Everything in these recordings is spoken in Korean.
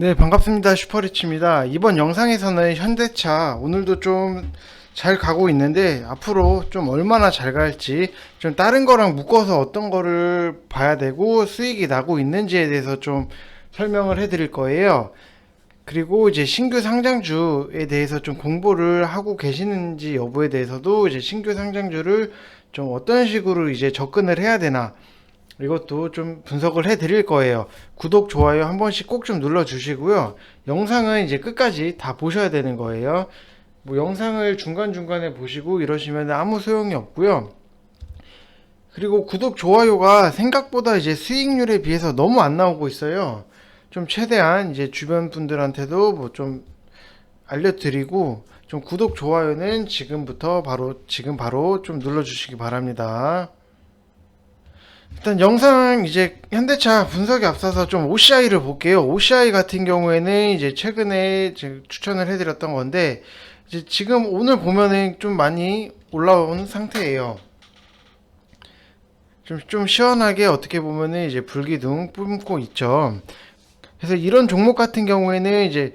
네, 반갑습니다. 슈퍼리치입니다. 이번 영상에서는 현대차 오늘도 좀 잘 가고 있는데 앞으로 좀 얼마나 잘 갈지, 좀 다른 거랑 묶어서 어떤 거를 봐야 되고 수익이 나고 있는지에 대해서 좀 설명을 해 드릴 거예요. 그리고 이제 신규 상장주에 대해서 좀 공부를 하고 계시는지 여부에 대해서도, 이제 신규 상장주를 좀 어떤 식으로 이제 접근을 해야 되나, 이것도 좀 분석을 해 드릴 거예요. 구독, 좋아요 한 번씩 꼭 좀 눌러 주시고요. 영상은 이제 끝까지 다 보셔야 되는 거예요. 뭐 영상을 중간중간에 보시고 이러시면 아무 소용이 없고요. 그리고 구독, 좋아요가 생각보다 이제 수익률에 비해서 너무 안 나오고 있어요. 좀 최대한 이제 주변 분들한테도 뭐 좀 알려드리고, 좀 구독, 좋아요는 지금 바로 좀 눌러주시기 바랍니다. 일단 영상 이제 현대차 분석에 앞서서 좀 OCI를 볼게요. OCI 같은 경우에는 이제 최근에 추천을 해드렸던 건데, 이제 지금 오늘 보면은 좀 많이 올라온 상태예요. 좀 시원하게 어떻게 보면은 이제 불기둥 뿜고 있죠. 그래서 이런 종목 같은 경우에는 이제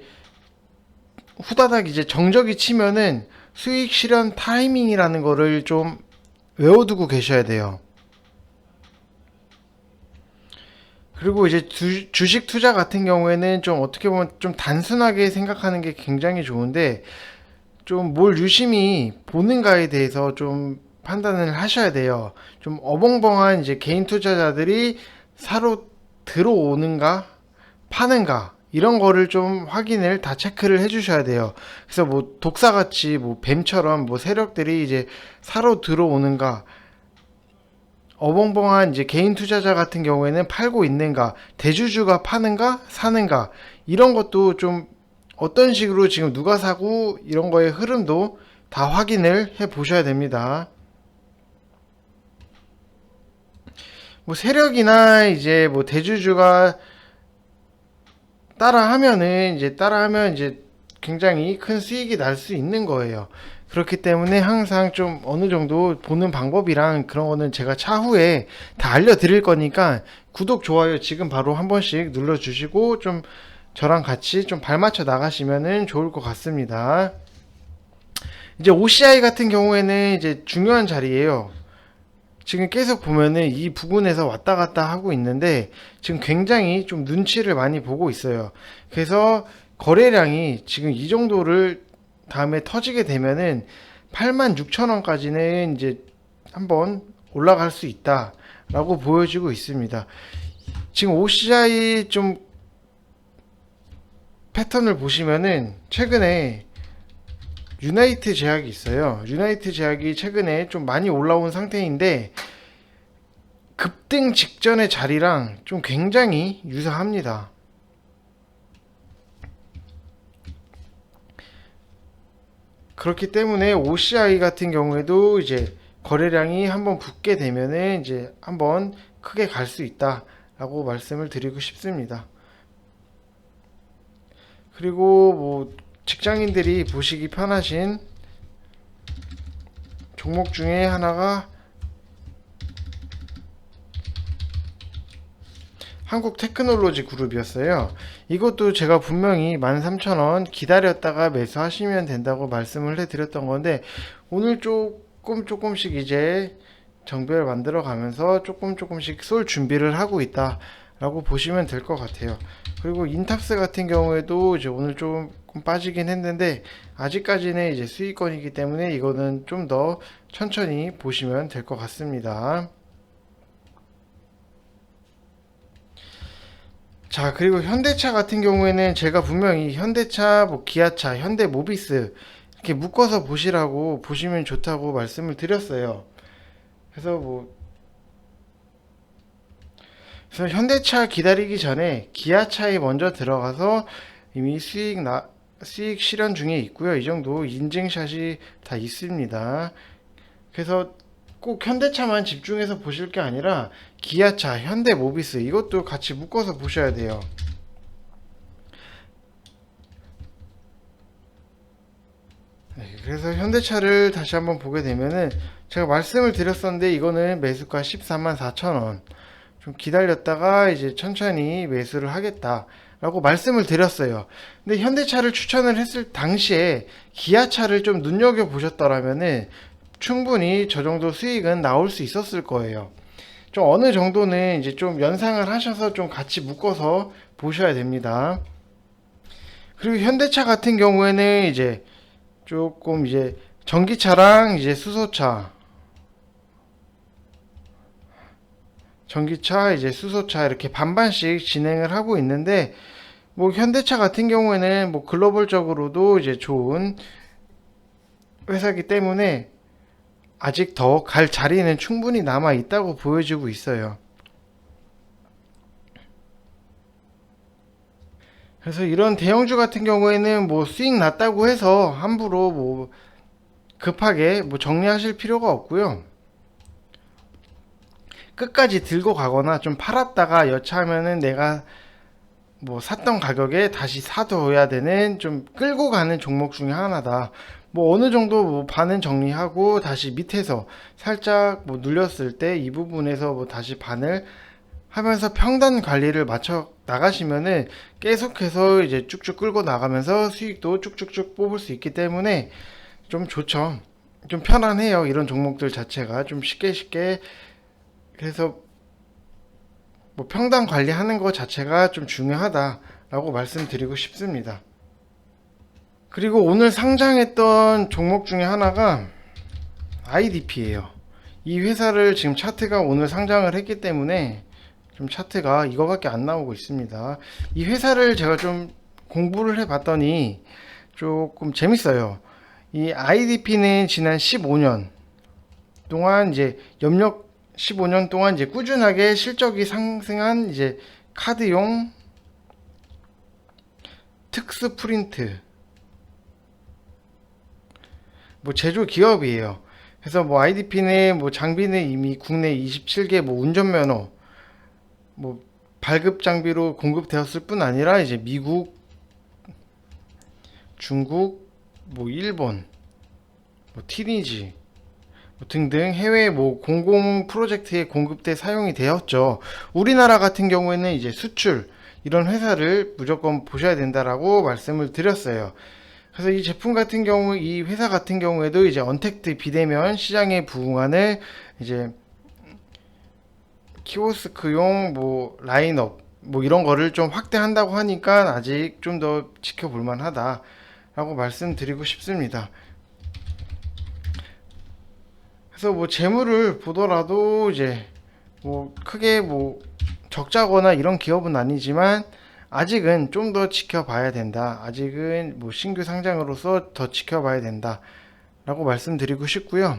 후다닥 이제 정적이 치면은 수익 실현 타이밍이라는 거를 좀 외워두고 계셔야 돼요. 그리고 이제 주식 투자 같은 경우에는 좀 어떻게 보면 좀 단순하게 생각하는 게 굉장히 좋은데, 좀 뭘 유심히 보는가에 대해서 좀 판단을 하셔야 돼요. 좀 어벙벙한 이제 개인 투자자들이 사러 들어오는가 파는가 이런 거를 좀 확인을 다 체크를 해 주셔야 돼요. 그래서 뭐 독사같이 뭐 뱀처럼 뭐 세력들이 이제 사러 들어오는가, 어벙벙한 이제 개인 투자자 같은 경우에는 팔고 있는가, 대주주가 파는가, 사는가, 이런 것도 좀 어떤 식으로 지금 누가 사고 이런 거의 흐름도 다 확인을 해 보셔야 됩니다. 뭐 세력이나 이제 뭐 대주주가 따라하면 이제 굉장히 큰 수익이 날 수 있는 거예요. 그렇기 때문에 항상 좀 어느 정도 보는 방법이랑 그런 거는 제가 차후에 다 알려드릴 거니까, 구독, 좋아요 지금 바로 한 번씩 눌러주시고 좀 저랑 같이 좀 발맞춰 나가시면은 좋을 것 같습니다. 이제 OCI 같은 경우에는 이제 중요한 자리예요. 지금 계속 보면은 이 부분에서 왔다 갔다 하고 있는데 지금 굉장히 좀 눈치를 많이 보고 있어요. 그래서 거래량이 지금 이 정도를 다음에 터지게 되면은 86,000원까지는 이제 한번 올라갈 수 있다라고 보여지고 있습니다. 지금 OCI 좀 패턴을 보시면은 최근에 유나이트 제약이 있어요. 유나이트 제약이 최근에 좀 많이 올라온 상태인데 급등 직전의 자리랑 좀 굉장히 유사합니다. 그렇기 때문에 OCI 같은 경우에도 이제 거래량이 한번 붙게 되면은 이제 한번 크게 갈 수 있다라고 말씀을 드리고 싶습니다. 그리고 뭐 직장인들이 보시기 편하신 종목 중에 하나가 한국테크놀로지 그룹이었어요. 이것도 제가 분명히 13,000원 기다렸다가 매수하시면 된다고 말씀을 해드렸던 건데, 오늘 조금씩 이제 정배를 만들어 가면서 조금씩 쏠 준비를 하고 있다 라고 보시면 될 것 같아요. 그리고 인탑스 같은 경우에도 이제 오늘 조금 빠지긴 했는데 아직까지는 이제 수익권이기 때문에 이거는 좀 더 천천히 보시면 될 것 같습니다. 자, 그리고 현대차 같은 경우에는 제가 분명히 현대차, 뭐 기아차, 현대모비스 이렇게 묶어서 보시라고, 보시면 좋다고 말씀을 드렸어요. 그래서 그래서 현대차 기다리기 전에 기아차에 먼저 들어가서 이미 수익 실현 중에 있고요. 이 정도 인증샷이 다 있습니다. 그래서 꼭 현대차만 집중해서 보실 게 아니라 기아차, 현대모비스 이것도 같이 묶어서 보셔야 돼요. 네, 그래서 현대차를 다시 한번 보게 되면은 제가 말씀을 드렸었는데 이거는 매수가 144,000원, 좀 기다렸다가 이제 천천히 매수를 하겠다 라고 말씀을 드렸어요. 근데 현대차를 추천을 했을 당시에 기아차를 좀 눈여겨 보셨더라면은 충분히 저 정도 수익은 나올 수 있었을 거예요. 좀 어느 정도는 이제 좀 연상을 하셔서 좀 같이 묶어서 보셔야 됩니다. 그리고 현대차 같은 경우에는 이제 조금 이제 전기차랑 이제 수소차, 전기차 이제 수소차 이렇게 반반씩 진행을 하고 있는데, 뭐 현대차 같은 경우에는 뭐 글로벌적으로도 이제 좋은 회사이기 때문에 아직 더 갈 자리는 충분히 남아 있다고 보여지고 있어요. 그래서 이런 대형주 같은 경우에는 뭐 수익 났다고 해서 함부로 뭐 급하게 뭐 정리하실 필요가 없고요. 끝까지 들고 가거나 좀 팔았다가 여차하면은 내가 뭐 샀던 가격에 다시 사둬야 되는 좀 끌고 가는 종목 중에 하나다. 뭐 어느 정도 뭐 반은 정리하고 다시 밑에서 살짝 뭐 눌렸을 때 이 부분에서 뭐 다시 반을 하면서 평단 관리를 맞춰 나가시면은 계속해서 이제 쭉쭉 끌고 나가면서 수익도 쭉쭉쭉 뽑을 수 있기 때문에 좀 좋죠. 좀 편안해요. 이런 종목들 자체가 좀 쉽게 쉽게. 그래서 뭐 평단 관리하는 것 자체가 좀 중요하다라고 말씀드리고 싶습니다. 그리고 오늘 상장했던 종목 중에 하나가 IDP예요. 이 회사를 지금 차트가 오늘 상장을 했기 때문에 좀 차트가 이거밖에 안 나오고 있습니다. 이 회사를 제가 좀 공부를 해봤더니 조금 재밌어요. 이 IDP는 지난 15년 동안 이제 염력 15년 동안 이제 꾸준하게 실적이 상승한 이제 카드용 특수 프린트 뭐 제조 기업이에요. 그래서 뭐 IDP는 뭐 장비는 이미 국내 27개 뭐 운전면허 뭐 발급 장비로 공급되었을 뿐 아니라 이제 미국, 중국, 뭐 일본, 뭐 티니지 뭐 등등 해외 뭐 공공 프로젝트에 공급돼 사용이 되었죠. 우리나라 같은 경우에는 이제 수출 이런 회사를 무조건 보셔야 된다라고 말씀을 드렸어요. 그래서 이 제품 같은 경우, 이 회사 같은 경우에도 이제 언택트 비대면 시장에 부응하는 이제 키오스크용 뭐 라인업 뭐 이런 거를 좀 확대한다고 하니까 아직 좀 더 지켜볼 만하다라고 말씀드리고 싶습니다. 그래서 뭐 재물을 보더라도 이제 뭐 크게 뭐 적자거나 이런 기업은 아니지만 아직은 좀 더 지켜봐야 된다. 아직은 뭐 신규 상장으로서 더 지켜봐야 된다. 라고 말씀드리고 싶고요.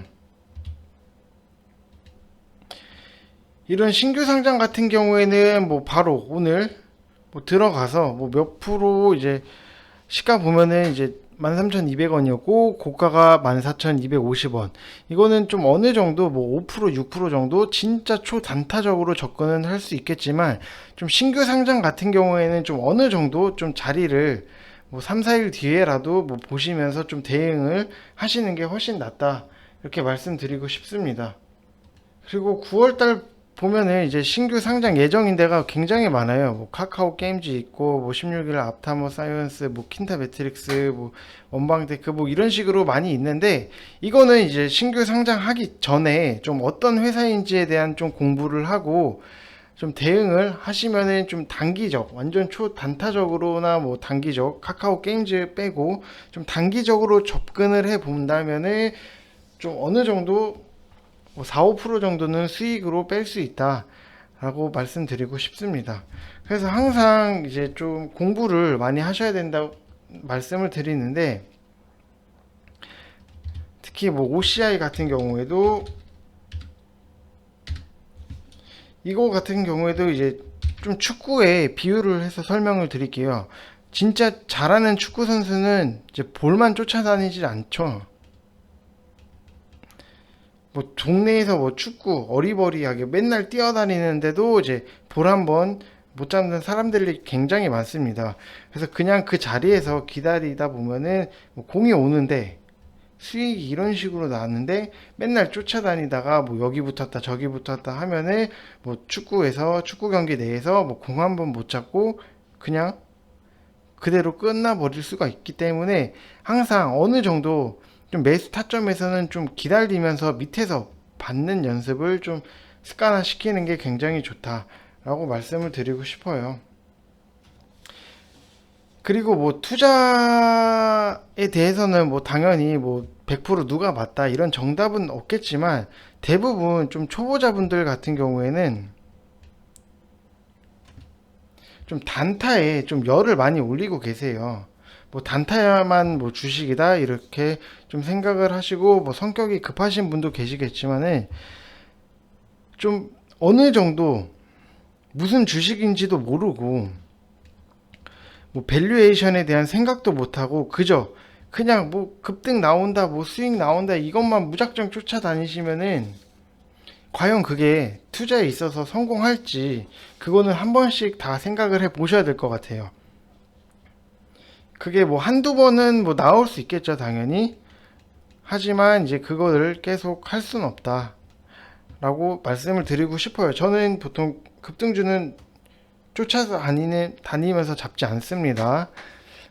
이런 신규 상장 같은 경우에는 뭐 바로 오늘 뭐 들어가서 뭐 몇 프로 이제 시가 보면은 이제 13,200원이었고 고가가 14,250원. 이거는 좀 어느 정도 뭐 5%, 6% 정도 진짜 초단타적으로 접근은 할 수 있겠지만 좀 신규 상장 같은 경우에는 좀 어느 정도 좀 자리를 뭐 3, 4일 뒤에라도 뭐 보시면서 좀 대응을 하시는 게 훨씬 낫다. 이렇게 말씀드리고 싶습니다. 그리고 9월달 보면은 이제 신규 상장 예정인 데가 굉장히 많아요. 뭐 카카오 게임즈 있고, 뭐 16일 앞타모 사이언스, 뭐 킨타 매트릭스, 뭐 원방테크 뭐 이런 식으로 많이 있는데 이거는 이제 신규 상장하기 전에 좀 어떤 회사인지에 대한 좀 공부를 하고 좀 대응을 하시면은 좀 단기적, 완전 초단타적으로나 뭐 단기적, 카카오 게임즈 빼고 좀 단기적으로 접근을 해 본다면은 좀 어느 정도 뭐 4, 5% 정도는 수익으로 뺄 수 있다 라고 말씀드리고 싶습니다. 그래서 항상 이제 좀 공부를 많이 하셔야 된다고 말씀을 드리는데, 특히 뭐 OCI 같은 경우에도 이거 같은 경우에도 이제 좀 축구에 비유를 해서 설명을 드릴게요. 진짜 잘하는 축구 선수는 이제 볼만 쫓아다니질 않죠. 뭐 동네에서 뭐 축구 어리버리하게 맨날 뛰어다니는데도 이제 볼 한 번 못 잡는 사람들이 굉장히 많습니다. 그래서 그냥 그 자리에서 기다리다 보면은 뭐 공이 오는데 수익이 이런 식으로 나왔는데 맨날 쫓아다니다가 뭐 여기 붙었다 저기 붙었다 하면은 뭐 축구에서 축구 경기 내에서 뭐 공 한 번 못 잡고 그냥 그대로 끝나버릴 수가 있기 때문에 항상 어느 정도 좀 매수 타점에서는 좀 기다리면서 밑에서 받는 연습을 좀 습관화 시키는 게 굉장히 좋다라고 말씀을 드리고 싶어요. 그리고 뭐 투자에 대해서는 뭐 당연히 뭐 100% 누가 맞다 이런 정답은 없겠지만 대부분 좀 초보자분들 같은 경우에는 좀 단타에 좀 열을 많이 올리고 계세요. 뭐 단타야만 뭐 주식이다 이렇게 좀 생각을 하시고 뭐 성격이 급하신 분도 계시겠지만은 좀 어느 정도 무슨 주식인지도 모르고 뭐 밸류에이션에 대한 생각도 못하고 그냥 뭐 급등 나온다 뭐 수익 나온다 이것만 무작정 쫓아다니시면은 과연 그게 투자에 있어서 성공할지 그거는 한 번씩 다 생각을 해 보셔야 될 것 같아요. 그게 뭐 한두 번은 뭐 나올 수 있겠죠, 당연히. 하지만 이제 그거를 계속 할 수는 없다라고 말씀을 드리고 싶어요. 저는 보통 급등주는 쫓아서 다니면서 잡지 않습니다.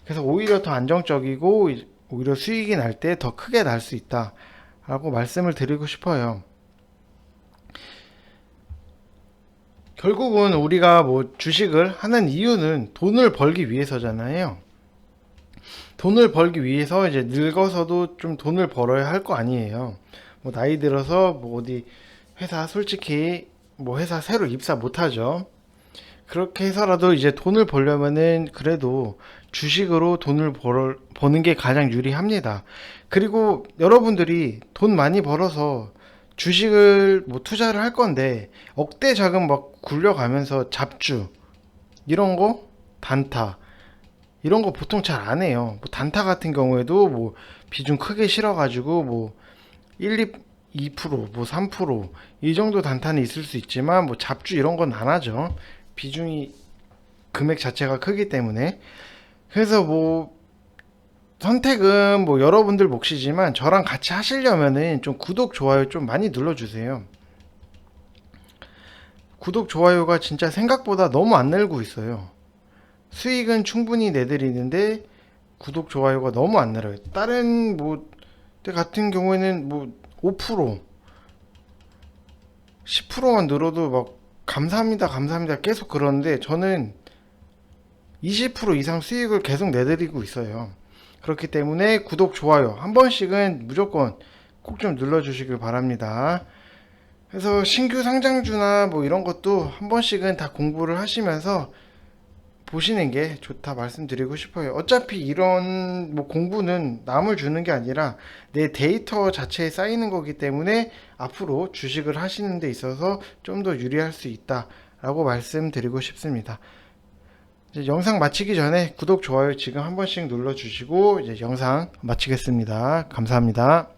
그래서 오히려 더 안정적이고 오히려 수익이 날 때 더 크게 날 수 있다라고 말씀을 드리고 싶어요. 결국은 우리가 뭐 주식을 하는 이유는 돈을 벌기 위해서잖아요. 돈을 벌기 위해서 이제 늙어서도 좀 돈을 벌어야 할 거 아니에요. 뭐 나이 들어서 뭐 어디 회사 솔직히 뭐 회사 새로 입사 못 하죠. 그렇게 해서라도 이제 돈을 벌려면은 그래도 주식으로 버는 게 가장 유리합니다. 그리고 여러분들이 돈 많이 벌어서 주식을 뭐 투자를 할 건데 억대 자금 막 굴려가면서 잡주 이런 거 단타 이런 거 보통 잘 안 해요. 뭐 단타 같은 경우에도 뭐 비중 크게 실어가지고 뭐 1, 2%, 뭐 3%이 정도 단타는 있을 수 있지만 뭐 잡주 이런 건 안 하죠. 비중이 금액 자체가 크기 때문에. 그래서 뭐 선택은 뭐 여러분들 몫이지만 저랑 같이 하시려면은 좀 구독, 좋아요 좀 많이 눌러주세요. 구독, 좋아요가 진짜 생각보다 너무 안 늘고 있어요. 수익은 충분히 내드리는데 구독, 좋아요가 너무 안 늘어요. 다른 뭐 때 같은 경우에는 뭐 5%, 10%만 늘어도 막 감사합니다, 감사합니다 계속 그러는데 저는 20% 이상 수익을 계속 내드리고 있어요. 그렇기 때문에 구독, 좋아요 한 번씩은 무조건 꼭 좀 눌러주시길 바랍니다. 그래서 신규 상장주나 뭐 이런 것도 한 번씩은 다 공부를 하시면서 보시는 게 좋다 말씀드리고 싶어요. 어차피 이런 뭐 공부는 남을 주는 게 아니라 내 데이터 자체에 쌓이는 거기 때문에 앞으로 주식을 하시는 데 있어서 좀 더 유리할 수 있다라고 말씀드리고 싶습니다. 이제 영상 마치기 전에 구독, 좋아요 지금 한 번씩 눌러주시고 이제 영상 마치겠습니다. 감사합니다.